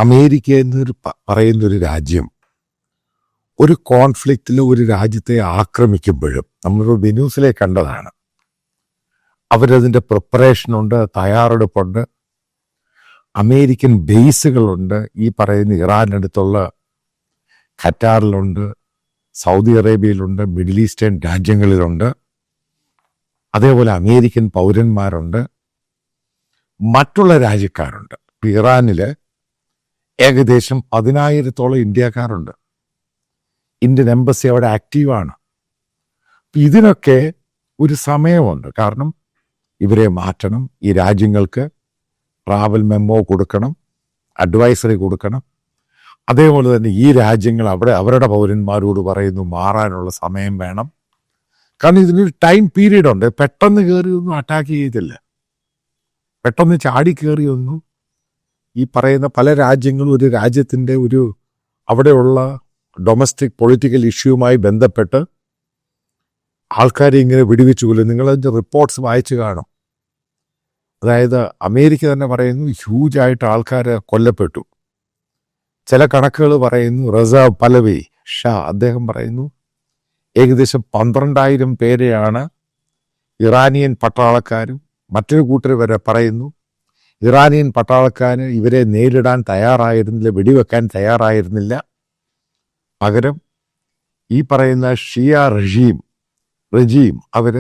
America എന്നൊരു പറയുന്നൊരു രാജ്യം ഒരു കോൺഫ്ലിക്റ്റിൽ ഒരു രാജ്യത്തെ ആക്രമിക്കുമ്പോഴും നമ്മൾ ന്യൂസിലെ കണ്ടതാണ്. അവരതിൻ്റെ പ്രിപ്പറേഷനുണ്ട്, തയ്യാറെടുപ്പുണ്ട്. അമേരിക്കൻ ബേസുകളുണ്ട്. ഈ പറയുന്ന ഇറാനടുത്തുള്ള ഖറ്റാറിലുണ്ട്, സൗദി അറേബ്യയിലുണ്ട്, മിഡിൽ ഈസ്റ്റേൺ രാജ്യങ്ങളിലുണ്ട്. അതേപോലെ അമേരിക്കൻ പൗരന്മാരുണ്ട്, മറ്റുള്ള രാജ്യക്കാരുണ്ട്. ഇറാനിൽ ഏകദേശം 10,000-ഓളം ഇന്ത്യക്കാരുണ്ട്. ഇന്ത്യൻ എംബസി അവിടെ ആക്റ്റീവാണ്. ഇതിനൊക്കെ ഒരു സമയമുണ്ട്. കാരണം ഇവരെ മാറ്റണം, ഈ രാജ്യങ്ങൾക്ക് ട്രാവൽ മെമ്മോ കൊടുക്കണം, അഡ്വൈസറി കൊടുക്കണം. അതേപോലെ തന്നെ ഈ രാജ്യങ്ങൾ അവരുടെ പൗരന്മാരോട് പറയുന്നു മാറാനുള്ള സമയം വേണം. കാരണം ഇതിനൊരു ടൈം പീരീഡ് ഉണ്ട്. പെട്ടെന്ന് കയറിയൊന്നും അറ്റാക്ക് ചെയ്തില്ല, പെട്ടെന്ന് ചാടി കയറിയൊന്നും. ഈ പറയുന്ന പല രാജ്യങ്ങളും ഒരു രാജ്യത്തിൻ്റെ അവിടെയുള്ള ഡൊമസ്റ്റിക് പൊളിറ്റിക്കൽ ഇഷ്യൂവുമായി ബന്ധപ്പെട്ട് ആൾക്കാരെ ഇങ്ങനെ വെടിവെച്ചു കൊല്ലും. നിങ്ങളതിൻ്റെ റിപ്പോർട്ട്സ് വായിച്ചു കാണും. അതായത് അമേരിക്ക തന്നെ പറയുന്നു ഹ്യൂജായിട്ട് ആൾക്കാർ കൊല്ലപ്പെട്ടു. ചില കണക്കുകൾ പറയുന്നു, റസ പലവി ഷാ അദ്ദേഹം പറയുന്നു ഏകദേശം 12,000 പേരെയാണ് ഇറാനിയൻ പട്ടാളക്കാരും, മറ്റൊരു കൂട്ടർ വരെ പറയുന്നു ഇറാനിയൻ പട്ടാളക്കാർ ഇവരെ നേരിടാൻ തയ്യാറായിരുന്നില്ല, വെടിവെക്കാൻ തയ്യാറായിരുന്നില്ല. പകരം ഈ പറയുന്ന ഷിയ റെജീം അവർ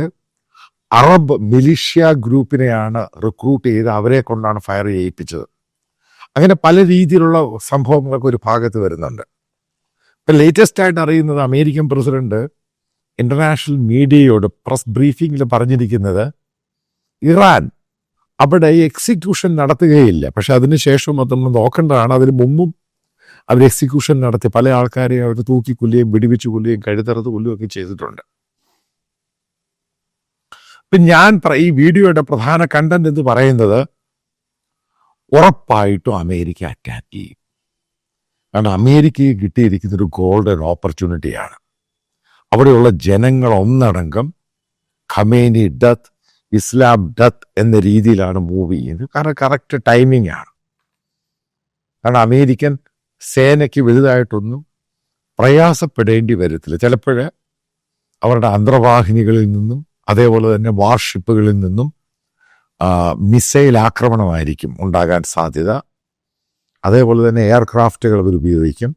അറബ് മിലിഷ്യ ഗ്രൂപ്പിനെയാണ് റിക്രൂട്ട് ചെയ്ത് അവരെ കൊണ്ടാണ് ഫയർ ചെയ്യിപ്പിച്ചത്. അങ്ങനെ പല രീതിയിലുള്ള സംഭവങ്ങളൊക്കെ ഒരു ഭാഗത്ത് വരുന്നുണ്ട്. ഇപ്പം ലേറ്റസ്റ്റ് ആയിട്ട് അറിയുന്നത് അമേരിക്കൻ പ്രസിഡന്റ് ഇന്റർനാഷണൽ മീഡിയയോട് പ്രസ് ബ്രീഫിങ്ങിൽ പറഞ്ഞിരിക്കുന്നത് ഇറാൻ അവിടെ എക്സിക്യൂഷൻ നടത്തുകയില്ല. പക്ഷെ അതിനുശേഷം അത് നമ്മൾ നോക്കേണ്ടതാണ്. അതിന് മുമ്പും അവർ എക്സിക്യൂഷൻ നടത്തി പല ആൾക്കാരെയും അവർ തൂക്കിക്കൊല്ലുകയും വെടിവെച്ച് കൊല്ലുകയും കഴുത്തറുത്ത് കൊല്ലുകയും ഒക്കെ ചെയ്തിട്ടുണ്ട്. ഇപ്പം ഞാൻ ഈ വീഡിയോയുടെ പ്രധാന കണ്ടന്റ് എന്ന് പറയുന്നത് ഉറപ്പായിട്ടും അമേരിക്ക അറ്റാക്ക് ചെയ്യും. കാരണം അമേരിക്കയ്ക്ക് കിട്ടിയിരിക്കുന്നൊരു ഗോൾഡൻ ഓപ്പർച്യൂണിറ്റിയാണ്. അവിടെയുള്ള ജനങ്ങൾ ഒന്നടങ്കം ഖമേനി ഡെത്ത്, ഇസ്ലാം ഡെത്ത് എന്ന രീതിയിലാണ് മൂവ് ചെയ്യുന്നത്. കാരണം കറക്റ്റ് ടൈമിംഗ് ആണ്. കാരണം അമേരിക്കൻ സേനയ്ക്ക് വലുതായിട്ടൊന്നും പ്രയാസപ്പെടേണ്ടി വരത്തില്ല. ചിലപ്പോൾ അവരുടെ അന്തർവാഹിനികളിൽ നിന്നും അതേപോലെ തന്നെ വാർഷിപ്പുകളിൽ നിന്നും മിസൈൽ ആക്രമണമായിരിക്കും ഉണ്ടാകാൻ സാധ്യത. അതേപോലെ തന്നെ എയർക്രാഫ്റ്റുകൾ അവർ ഉപയോഗിക്കും.